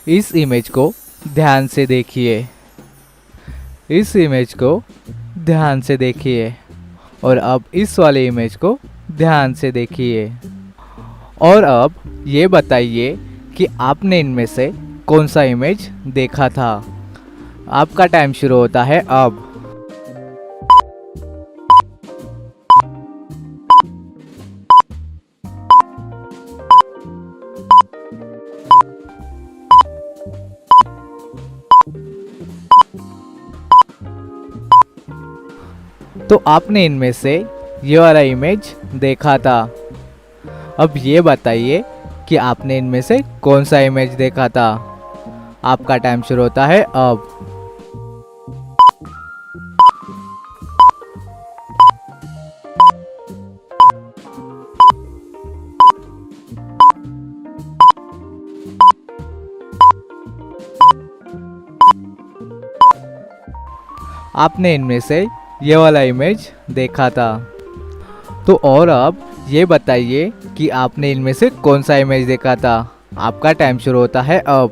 इस इमेज को ध्यान से देखिए। इस इमेज को ध्यान से देखिए और अब इस वाले इमेज को ध्यान से देखिए। और अब ये बताइए कि आपने इनमें से कौन सा इमेज देखा था। आपका टाइम शुरू होता है अब। तो आपने इनमें से ये वाला इमेज देखा था। अब ये बताइए कि आपने इनमें से कौन सा इमेज देखा था। आपका टाइम शुरू होता है अब। आपने इनमें से ये वाला इमेज देखा था। तो और अब ये बताइए कि आपने इनमें से कौन सा इमेज देखा था। आपका टाइम शुरू होता है अब।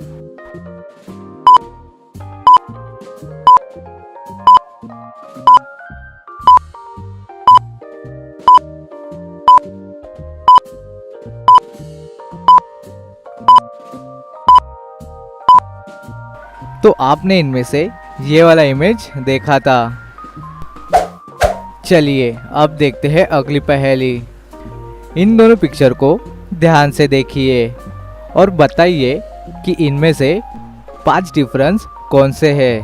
तो आपने इनमें से ये वाला इमेज देखा था। चलिए अब देखते हैं अगली पहेली। इन दोनों पिक्चर को ध्यान से देखिए और बताइए कि इनमें से 5 डिफरेंस कौन से हैं।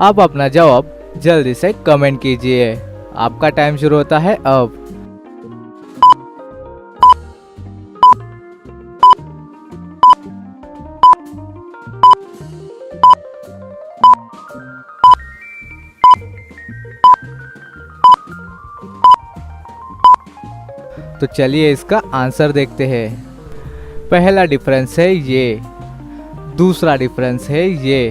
आप अपना जवाब जल्दी से कमेंट कीजिए। आपका टाइम शुरू होता है अब। तो चलिए इसका आंसर देखते हैं। पहला डिफरेंस है ये, दूसरा डिफरेंस है ये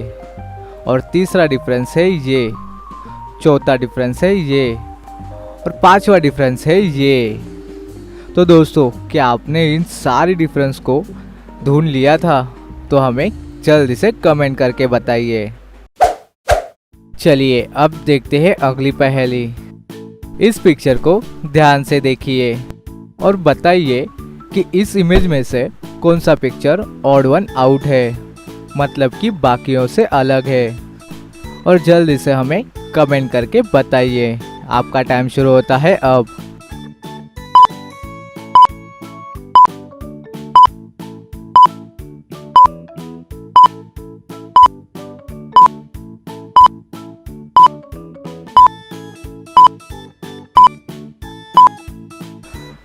और तीसरा डिफरेंस है ये, चौथा डिफरेंस है ये और पांचवा डिफरेंस है ये। तो दोस्तों, क्या आपने इन सारी डिफरेंस को ढूंढ लिया था? तो हमें जल्दी से कमेंट करके बताइए। चलिए अब देखते हैं अगली पहेली। इस पिक्चर को ध्यान से देखिए और बताइए कि इस इमेज में से कौन सा पिक्चर ऑड वन आउट है, मतलब कि बाकियों से अलग है। और जल्दी से हमें कमेंट करके बताइए। आपका टाइम शुरू होता है अब।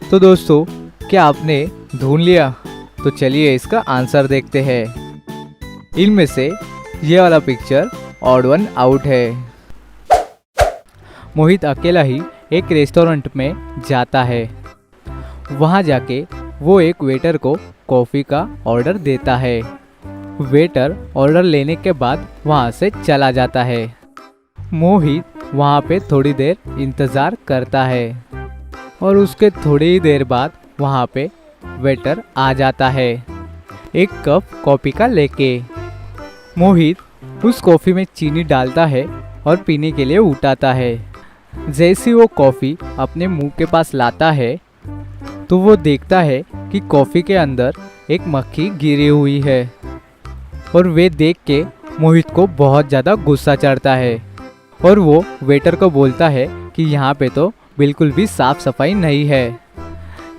तो दोस्तों, क्या आपने ढूंढ लिया? तो चलिए इसका आंसर देखते हैं। इनमें से ये वाला पिक्चर ऑड वन आउट है। मोहित अकेला ही एक रेस्टोरेंट में जाता है। वहाँ जाके वो एक वेटर को कॉफ़ी का ऑर्डर देता है। वेटर ऑर्डर लेने के बाद वहाँ से चला जाता है। मोहित वहाँ पे थोड़ी देर इंतज़ार करता है और उसके थोड़ी ही देर बाद वहाँ पे वेटर आ जाता है एक कप कॉफ़ी का लेके। मोहित उस कॉफ़ी में चीनी डालता है और पीने के लिए उठाता है। जैसे वो कॉफ़ी अपने मुंह के पास लाता है तो वो देखता है कि कॉफ़ी के अंदर एक मक्खी गिरी हुई है और वे देख के मोहित को बहुत ज़्यादा गुस्सा चढ़ता है और वो वेटर को बोलता है कि यहाँ पे तो बिल्कुल भी साफ सफाई नहीं है।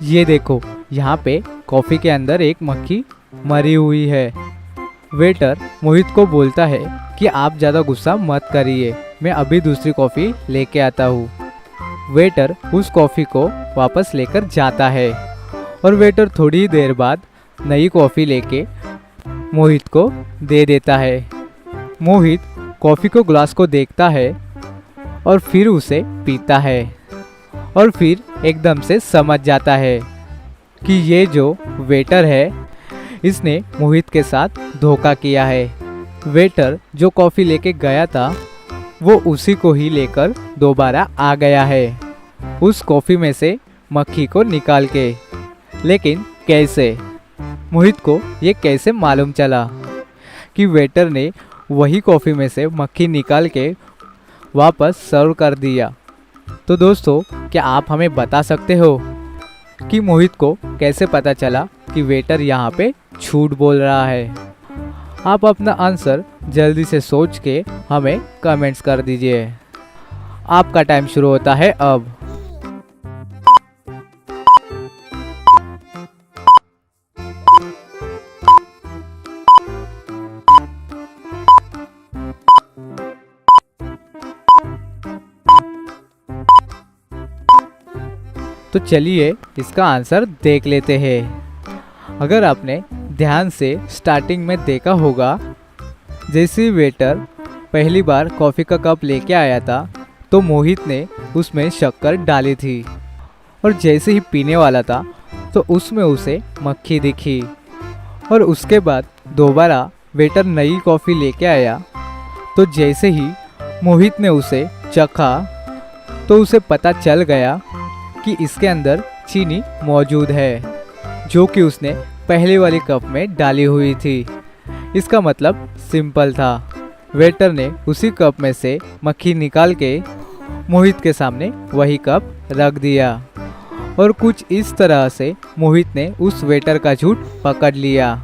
ये देखो, यहाँ पे कॉफ़ी के अंदर एक मक्खी मरी हुई है। वेटर मोहित को बोलता है कि आप ज़्यादा गुस्सा मत करिए, मैं अभी दूसरी कॉफ़ी लेके आता हूँ। वेटर उस कॉफ़ी को वापस लेकर जाता है और वेटर थोड़ी ही देर बाद नई कॉफ़ी लेके मोहित को दे देता है। मोहित कॉफ़ी को ग्लास को देखता है और फिर उसे पीता है और फिर एकदम से समझ जाता है कि ये जो वेटर है इसने मोहित के साथ धोखा किया है। वेटर जो कॉफ़ी लेके गया था वो उसी को ही लेकर दोबारा आ गया है उस कॉफ़ी में से मक्खी को निकाल के। लेकिन कैसे? मोहित को ये कैसे मालूम चला? कि वेटर ने वही कॉफ़ी में से मक्खी निकाल के वापस सर्व कर दिया। तो दोस्तों, क्या आप हमें बता सकते हो कि मोहित को कैसे पता चला कि वेटर यहाँ पे झूठ बोल रहा है? आप अपना आंसर जल्दी से सोच के हमें कमेंट्स कर दीजिए। आपका टाइम शुरू होता है अब। तो चलिए इसका आंसर देख लेते हैं। अगर आपने ध्यान से स्टार्टिंग में देखा होगा, जैसे वेटर पहली बार कॉफ़ी का कप लेके आया था तो मोहित ने उसमें शक्कर डाली थी, और जैसे ही पीने वाला था तो उसमें उसे मक्खी दिखी। और उसके बाद दोबारा वेटर नई कॉफ़ी लेके आया तो जैसे ही मोहित ने उसे चखा तो उसे पता चल गया कि इसके अंदर चीनी मौजूद है, जो कि उसने पहले वाली कप में डाली हुई थी। इसका मतलब सिंपल था, वेटर ने उसी कप में से मक्खी निकाल के मोहित के सामने वही कप रख दिया, और कुछ इस तरह से मोहित ने उस वेटर का झूठ पकड़ लिया।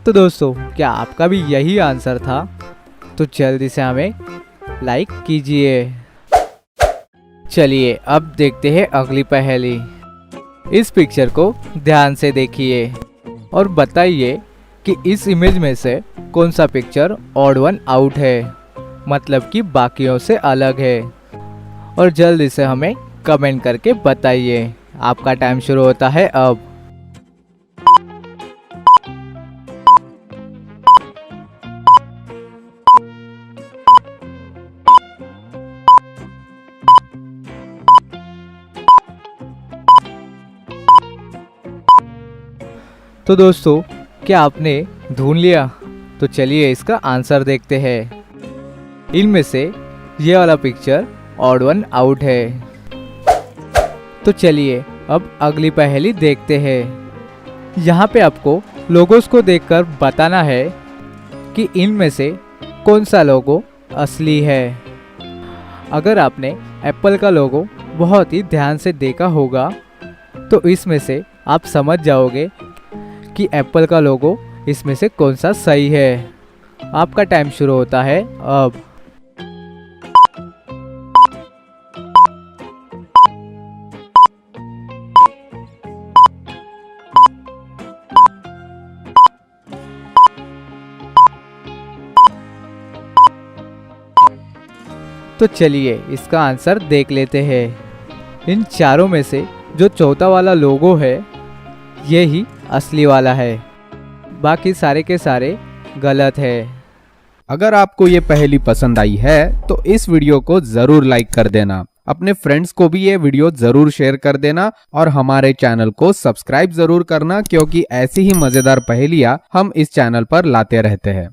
तो दोस्तों, क्या आपका भी यही आंसर था? तो जल्दी से हमें लाइक कीजिए। चलिए अब देखते हैं अगली पहेली। इस पिक्चर को ध्यान से देखिए और बताइए कि इस इमेज में से कौन सा पिक्चर ऑड वन आउट है, मतलब कि बाकियों से अलग है। और जल्दी से हमें कमेंट करके बताइए। आपका टाइम शुरू होता है अब। तो दोस्तों, क्या आपने ढूंढ लिया? तो चलिए इसका आंसर देखते हैं। इनमें से ये वाला पिक्चर ऑड वन आउट है। तो चलिए अब अगली पहेली देखते हैं। यहाँ पे आपको लोगोस को देखकर बताना है कि इनमें से कौन सा लोगो असली है। अगर आपने एप्पल का लोगो बहुत ही ध्यान से देखा होगा तो इसमें से आप समझ जाओगे कि एप्पल का लोगो इसमें से कौन सा सही है। आपका टाइम शुरू होता है अब। तो चलिए इसका आंसर देख लेते हैं। इन चारों में से जो चौथा वाला लोगो है ये ही असली वाला है, बाकी सारे के सारे गलत है। अगर आपको ये पहेली पसंद आई है तो इस वीडियो को जरूर लाइक कर देना, अपने फ्रेंड्स को भी ये वीडियो जरूर शेयर कर देना, और हमारे चैनल को सब्सक्राइब जरूर करना, क्योंकि ऐसी ही मजेदार पहेलियां हम इस चैनल पर लाते रहते हैं।